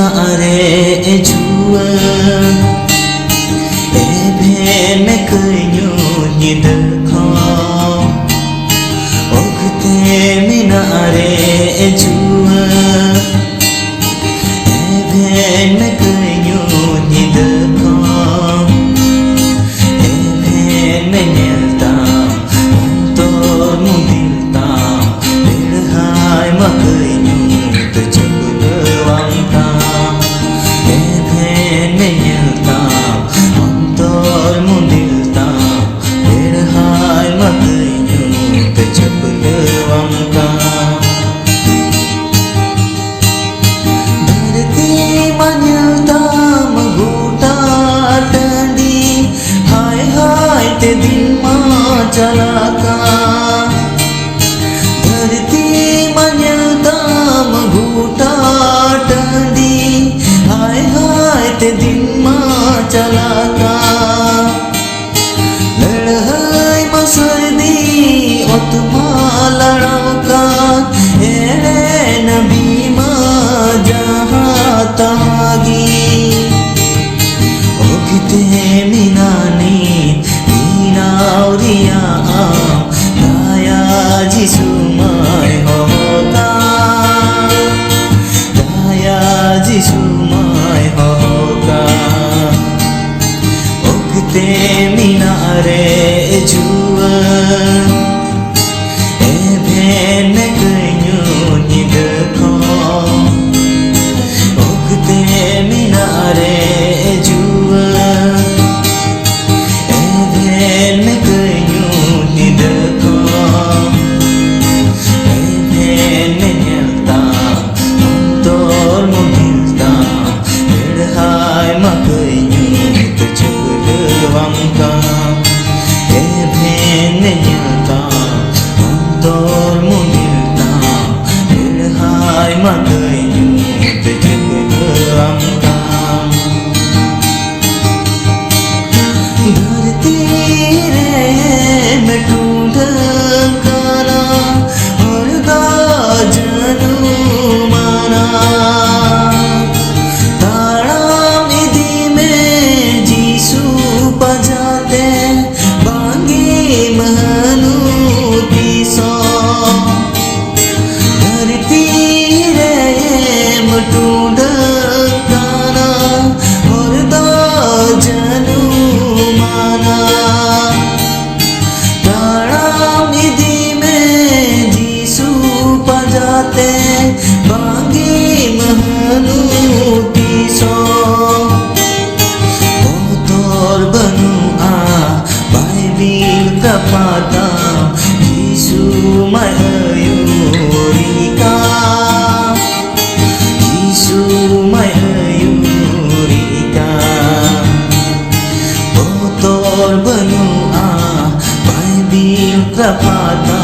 are chua ebe me kanyu nida kho okte mina are chua ebe me kanyu nida kho ebe me nyalta to mudilta hai ma kanyu to chapulwangta ebe me nyalta to mudilta hai ma kanyu to chapulwangta dharti manyalta maguta tandi hai hai te din ma chalaka धरती मन्यता मघूटा टंडी हाय हाय ते दिन मा चलाका लड़ाई मसरदी ओतमा लड़ाका array नबी मा जहाँ तागी ओकिते मीनानी मीनावरिया जिसु my होगा दया जिसु माय होगा ओकते मीनारे जुआ एबे न कन्यू निदखो ओकते मीनारे जुआ एबे न कन्यू निदखो धरती रे मैं ढूंढना और गाजनू माना ताड़ा निधि में जीसू बजाते बांगे महनू तीसो धरती रे मैं ढूंढना और गाजनू माना ताड़ा निधि में जीसू बजाते बांगे महनूती सो तोर बनू आ बाइबिल का पाता जीसू मयूरिका जीसू मयूरिका तोर बनू आ बाइबिल का पाता